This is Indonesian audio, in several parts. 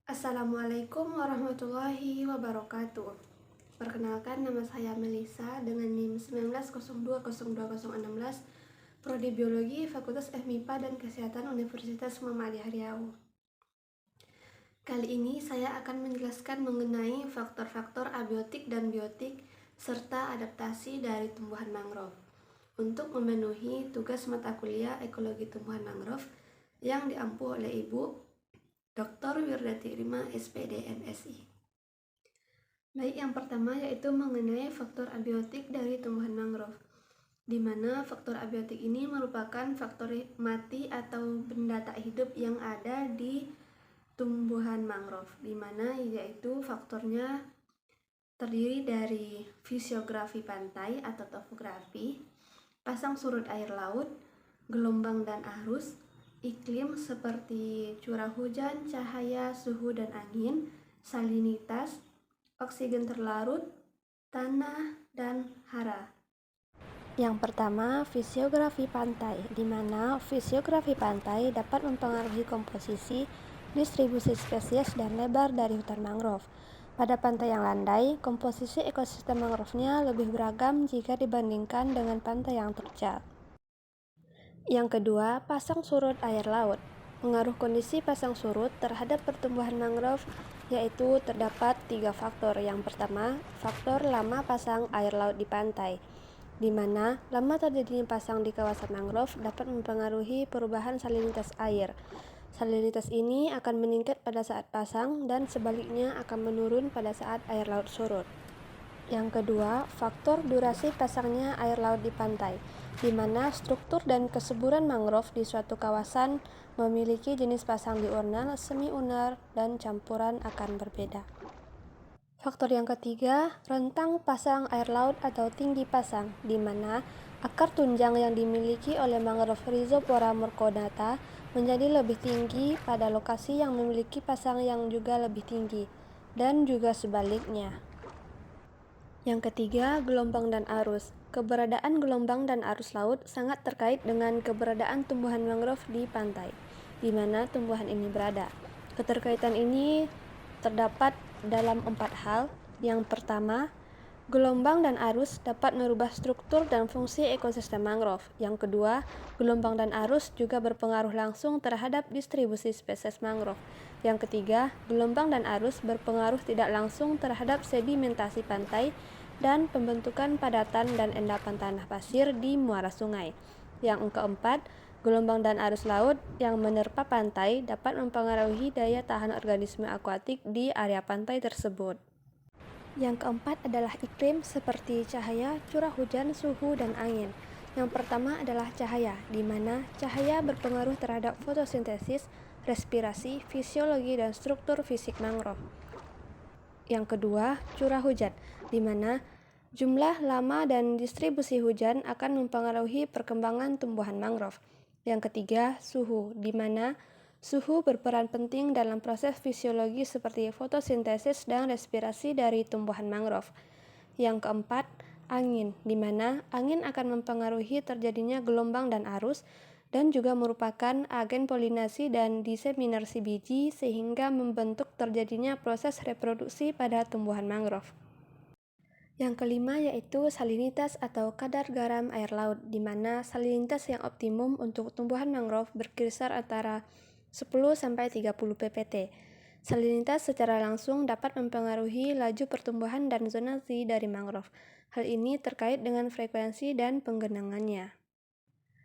Assalamualaikum warahmatullahi wabarakatuh. Perkenalkan, nama saya Melisa dengan NIM 19020216, Prodi Biologi, Fakultas FMIPA dan Kesehatan Universitas Muhammadiyah Riau. Kali ini saya akan menjelaskan mengenai faktor-faktor abiotik dan biotik serta adaptasi dari tumbuhan mangrove untuk memenuhi tugas mata kuliah Ekologi Tumbuhan Mangrove yang diampu oleh Ibu Dr. Wirdati Rima, SPD, MSI. Baik, yang pertama yaitu mengenai faktor abiotik dari tumbuhan mangrove, di mana faktor abiotik ini merupakan faktor mati atau benda tak hidup yang ada di tumbuhan mangrove, di mana yaitu faktornya terdiri dari fisiografi pantai atau topografi, pasang surut air laut, gelombang dan arus, iklim seperti curah hujan, cahaya, suhu dan angin, salinitas, oksigen terlarut, tanah, dan hara. Yang pertama, fisiografi pantai, di mana fisiografi pantai dapat mempengaruhi komposisi, distribusi spesies, dan lebar dari hutan mangrove. Pada pantai yang landai, komposisi ekosistem mangrove-nya lebih beragam jika dibandingkan dengan pantai yang terjal. Yang kedua, pasang surut air laut. Pengaruh kondisi pasang surut terhadap pertumbuhan mangrove yaitu terdapat 3 faktor. Yang pertama, faktor lama pasang air laut di pantai, di mana lama terjadinya pasang di kawasan mangrove dapat mempengaruhi perubahan salinitas air. Salinitas ini akan meningkat pada saat pasang dan sebaliknya akan menurun pada saat air laut surut. Yang kedua, faktor durasi pasangnya air laut di pantai, di mana struktur dan kesuburan mangrove di suatu kawasan memiliki jenis pasang diurnal, semi-unar, dan campuran akan berbeda. Faktor yang ketiga, rentang pasang air laut atau tinggi pasang, di mana akar tunjang yang dimiliki oleh mangrove Rhizopora murconata menjadi lebih tinggi pada lokasi yang memiliki pasang yang juga lebih tinggi, dan juga sebaliknya. Yang ketiga, gelombang dan arus. Keberadaan gelombang dan arus laut sangat terkait dengan keberadaan tumbuhan mangrove di pantai, di mana tumbuhan ini berada. Keterkaitan ini terdapat dalam 4 hal. Yang pertama, gelombang dan arus dapat merubah struktur dan fungsi ekosistem mangrove. Yang kedua, gelombang dan arus juga berpengaruh langsung terhadap distribusi spesies mangrove. Yang ketiga, gelombang dan arus berpengaruh tidak langsung terhadap sedimentasi pantai dan pembentukan padatan dan endapan tanah pasir di muara sungai. Yang keempat, gelombang dan arus laut yang menerpa pantai dapat mempengaruhi daya tahan organisme akuatik di area pantai tersebut. Yang keempat adalah iklim seperti cahaya, curah hujan, suhu, dan angin. Yang pertama adalah cahaya, di mana cahaya berpengaruh terhadap fotosintesis, respirasi, fisiologi, dan struktur fisik mangrove. Yang kedua, curah hujan, di mana jumlah, lama, dan distribusi hujan akan mempengaruhi perkembangan tumbuhan mangrove. Yang ketiga, suhu, di mana suhu berperan penting dalam proses fisiologi seperti fotosintesis dan respirasi dari tumbuhan mangrove. Yang keempat, angin, di mana angin akan mempengaruhi terjadinya gelombang dan arus, dan juga merupakan agen polinasi dan diseminasi biji sehingga membentuk terjadinya proses reproduksi pada tumbuhan mangrove. Yang kelima yaitu salinitas atau kadar garam air laut, di mana salinitas yang optimum untuk tumbuhan mangrove berkisar antara 10-30 ppt. Salinitas secara langsung dapat mempengaruhi laju pertumbuhan dan zonasi dari mangrove. Hal ini terkait dengan frekuensi dan penggenangannya.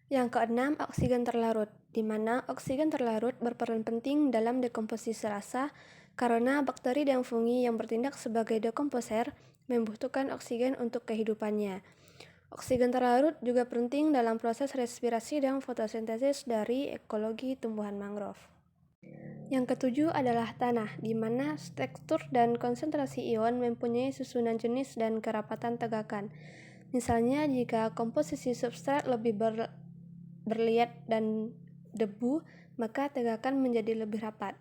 Yang keenam, oksigen terlarut, di mana oksigen terlarut berperan penting dalam dekomposisi rasa karena bakteri dan fungi yang bertindak sebagai dekomposer membutuhkan oksigen untuk kehidupannya. Oksigen terlarut juga penting dalam proses respirasi dan fotosintesis dari ekologi tumbuhan mangrove. Yang ketujuh adalah tanah, di mana tekstur dan konsentrasi ion mempunyai susunan jenis dan kerapatan tegakan. Misalnya, jika komposisi substrat lebih berliat dan debu, maka tegakan menjadi lebih rapat.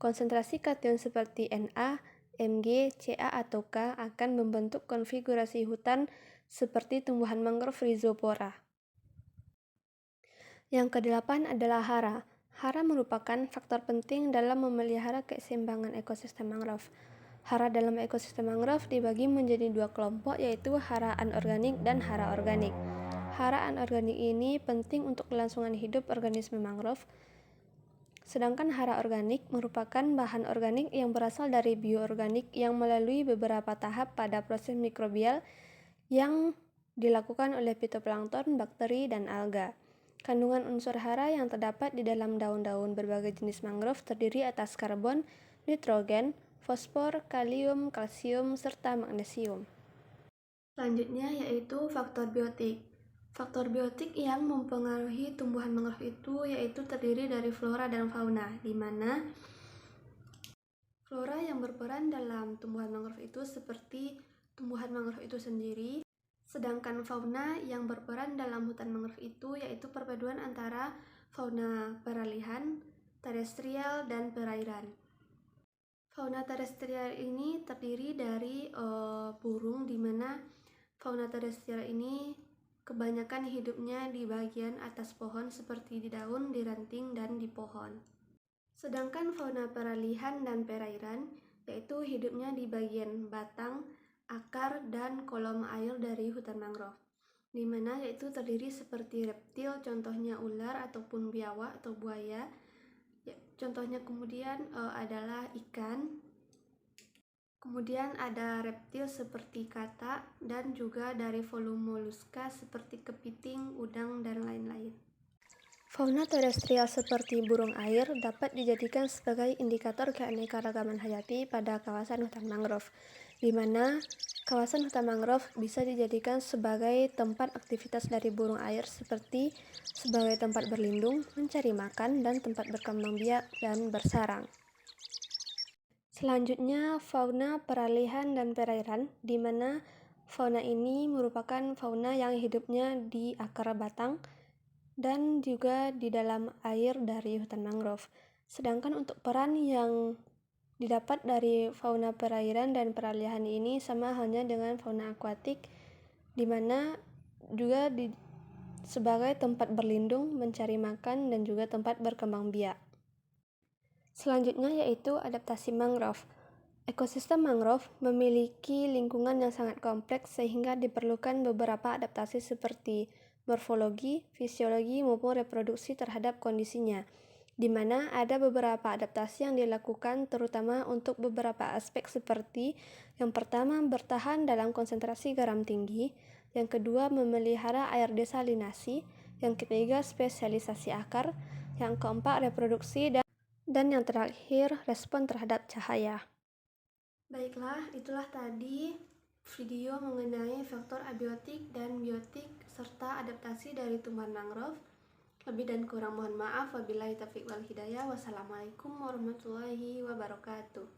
Konsentrasi kation seperti Na, Mg, Ca, atau K akan membentuk konfigurasi hutan seperti tumbuhan mangrove Rhizopora. Yang kedelapan adalah hara. Hara merupakan faktor penting dalam memelihara keseimbangan ekosistem mangrove. Hara dalam ekosistem mangrove dibagi menjadi dua kelompok, yaitu hara anorganik dan hara organik. Hara anorganik ini penting untuk kelangsungan hidup organisme mangrove, sedangkan hara organik merupakan bahan organik yang berasal dari bioorganik yang melalui beberapa tahap pada proses mikrobial yang dilakukan oleh fitoplankton, bakteri, dan alga. Kandungan unsur hara yang terdapat di dalam daun-daun berbagai jenis mangrove terdiri atas karbon, nitrogen, fosfor, kalium, kalsium, serta magnesium. Selanjutnya yaitu faktor biotik. Faktor biotik yang mempengaruhi tumbuhan mangrove itu yaitu terdiri dari flora dan fauna, di mana flora yang berperan dalam tumbuhan mangrove itu seperti tumbuhan mangrove itu sendiri, sedangkan fauna yang berperan dalam hutan mangrove itu yaitu perpaduan antara fauna peralihan, terestrial, dan perairan. Fauna terestrial ini terdiri dari burung, di mana fauna terestrial ini kebanyakan hidupnya di bagian atas pohon seperti di daun, di ranting, dan di pohon. Sedangkan fauna peralihan dan perairan yaitu hidupnya di bagian batang, akar, dan kolom air dari hutan mangrove, di mana yaitu terdiri seperti reptil, contohnya ular ataupun biawak atau buaya. Contohnya kemudian adalah ikan. Kemudian ada reptil seperti katak dan juga dari volume moluska seperti kepiting, udang, dan lain-lain. Fauna terestrial seperti burung air dapat dijadikan sebagai indikator keanekaragaman hayati pada kawasan hutan mangrove, di mana kawasan hutan mangrove bisa dijadikan sebagai tempat aktivitas dari burung air seperti sebagai tempat berlindung, mencari makan, dan tempat berkembang biak dan bersarang. Selanjutnya, fauna peralihan dan perairan, di mana fauna ini merupakan fauna yang hidupnya di akar batang dan juga di dalam air dari hutan mangrove. Sedangkan untuk peran yang didapat dari fauna perairan dan peralihan ini sama halnya dengan fauna akuatik, di mana juga sebagai tempat berlindung, mencari makan, dan juga tempat berkembang biak. Selanjutnya yaitu adaptasi mangrove. Ekosistem mangrove memiliki lingkungan yang sangat kompleks sehingga diperlukan beberapa adaptasi seperti morfologi, fisiologi, maupun reproduksi terhadap kondisinya, di mana ada beberapa adaptasi yang dilakukan terutama untuk beberapa aspek seperti yang pertama bertahan dalam konsentrasi garam tinggi, yang kedua memelihara air desalinasi, yang ketiga spesialisasi akar, yang keempat reproduksi, dan yang terakhir respon terhadap cahaya. Baiklah, itulah tadi video mengenai faktor abiotik dan biotik serta adaptasi dari tumbuhan mangrove. Lebih dan kurang mohon maaf. Wabillahi taufiq wal hidayah. Wassalamualaikum warahmatullahi wabarakatuh.